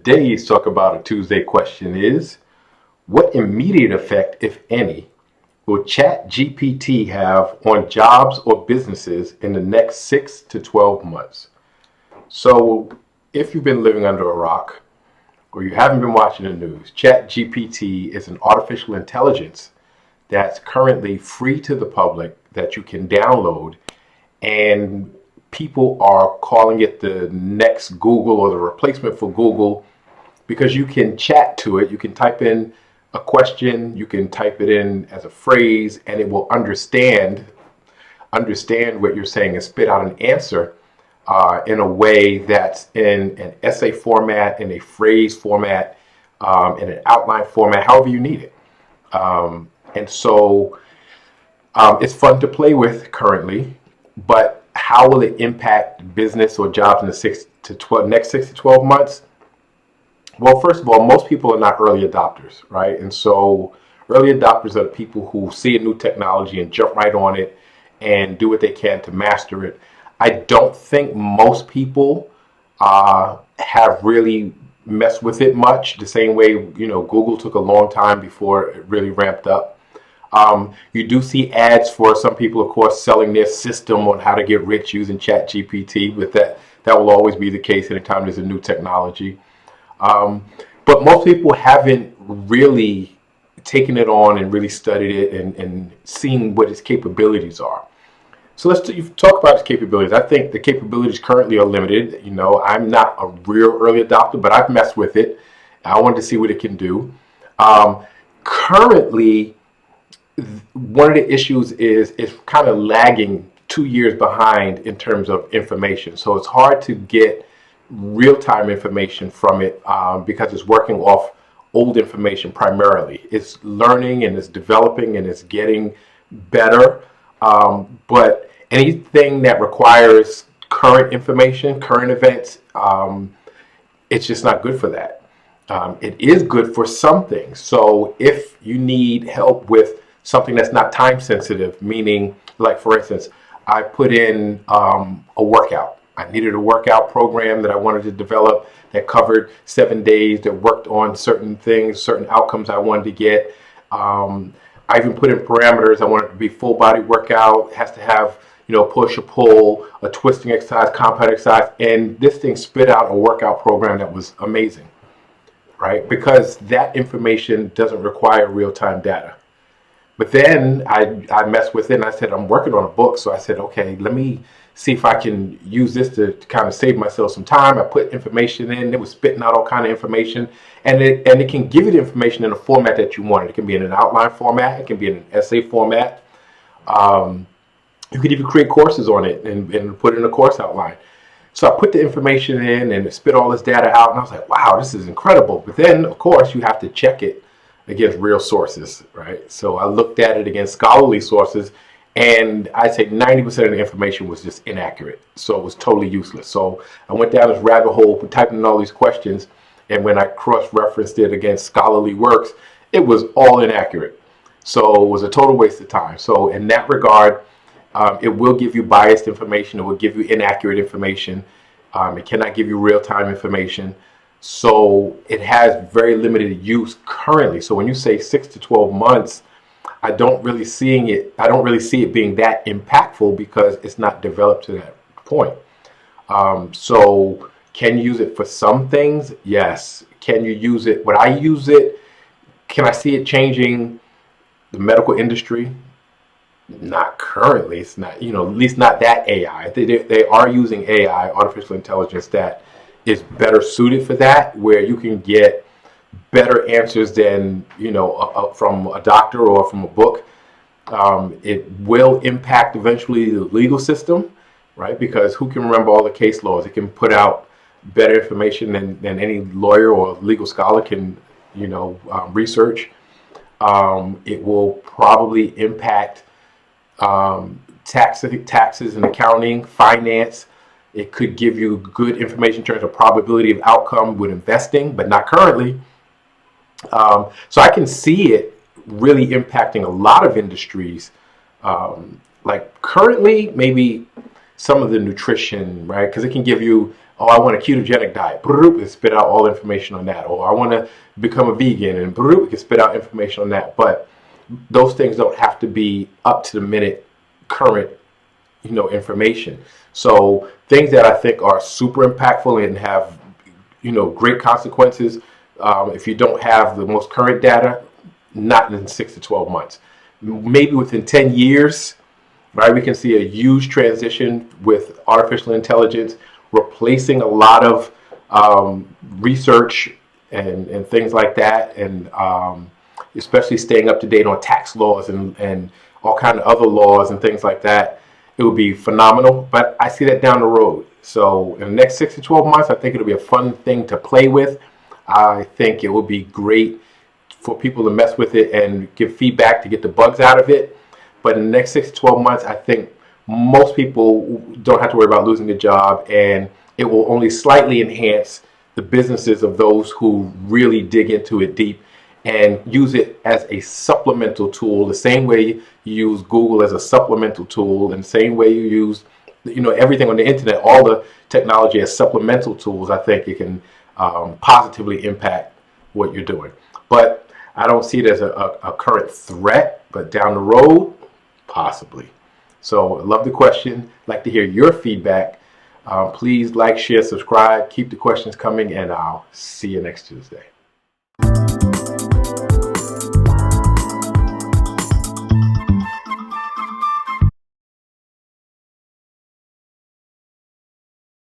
Today's Talk About a Tuesday question is, what immediate effect, if any, will Chat GPT have on jobs or businesses in the next 6 to 12 months? So if you've been living under a rock or you haven't been watching the news, Chat GPT is an artificial intelligence that's currently free to the public that you can download, and people are calling it the next Google or the replacement for Google because you can chat to it. You can type in a question, you can type it in as a phrase, and it will understand what you're saying and spit out an answer in a way that's in an essay format, in a phrase format, in an outline format, however you need it. And so it's fun to play with currently, but how will it impact business or jobs in the next 6 to 12 months? Well, first of all, most people are not early adopters, right? And so early adopters are the people who see a new technology and jump right on it and do what they can to master it. I don't think most people have really messed with it much, the same way, Google took a long time before it really ramped up. You do see ads for some people, of course, selling their system on how to get rich using Chat GPT, but that will always be the case anytime there's a new technology. But most people haven't really taken it on and really studied it and seen what its capabilities are. So let's talk about its capabilities. I think the capabilities currently are limited. I'm not a real early adopter, but I've messed with it. I wanted to see what it can do. Currently, one of the issues is it's kind of lagging 2 years behind in terms of information. So it's hard to get real-time information from it because it's working off old information primarily. It's learning and it's developing and it's getting better. But anything that requires current information, current events, it's just not good for that. It is good for some things. So if you need help with something that's not time sensitive, meaning, like for instance, I put in a workout. I needed a workout program that I wanted to develop that covered 7 days, that worked on certain things, certain outcomes I wanted to get. I even put in parameters. I want it to be full body workout. It has to have, push or pull, a twisting exercise, compound exercise, and this thing spit out a workout program that was amazing, right? Because that information doesn't require real-time data. But then I messed with it and I said, I'm working on a book. So I said, okay, let me see if I can use this to kind of save myself some time. I put information in, it was spitting out all kind of information, and it can give you the information in a format that you want. It can be in an outline format, it can be in an essay format. You could even create courses on it and put it in a course outline. So I put the information in and it spit all this data out, and I was like, wow, this is incredible. But then, of course, you have to check it against real sources, right? So I looked at it against scholarly sources, and I'd say 90% of the information was just inaccurate. So it was totally useless. So I went down this rabbit hole, typing in all these questions, and when I cross-referenced it against scholarly works, it was all inaccurate. So it was a total waste of time. So in that regard, it will give you biased information. It will give you inaccurate information. It cannot give you real-time information. So it has very limited use currently. So when you say 6 to 12 months, I don't really see it being that impactful because it's not developed to that point. So can you use it for some things? Yes. Can you use it? Would I use it? Can I see it changing the medical industry? Not currently. It's not, at least not that AI. They are using AI, artificial intelligence, that is better suited for that, where you can get better answers than from a doctor or from a book. It will impact eventually the legal system, right? Because who can remember all the case laws? It can put out better information than any lawyer or legal scholar can research. It will probably impact taxes and accounting, finance. It could give you good information in terms of probability of outcome with investing, but not currently. So I can see it really impacting a lot of industries. Like currently, maybe some of the nutrition, right? Because it can give you oh, I want a ketogenic diet. It spit out all information on that. Or I want to become a vegan, and it can spit out information on that. But those things don't have to be up to the minute current, information. So things that I think are super impactful and have, great consequences, if you don't have the most current data, not in 6 to 12 months. Maybe within 10 years, right, we can see a huge transition with artificial intelligence replacing a lot of research and things like that, and especially staying up to date on tax laws and all kind of other laws and things like that. It would be phenomenal, but I see that down the road. So in the next 6 to 12 months, I think it'll be a fun thing to play with. I think it would be great for people to mess with it and give feedback to get the bugs out of it. But in the next 6 to 12 months, I think most people don't have to worry about losing a job, and it will only slightly enhance the businesses of those who really dig into it deep and use it as a supplemental tool, the same way you use Google as a supplemental tool, and the same way you use, everything on the internet, all the technology as supplemental tools. I think it can positively impact what you're doing. But I don't see it as a current threat, but down the road, possibly. So I love the question. I'd like to hear your feedback. Please like, share, subscribe, keep the questions coming, and I'll see you next Tuesday.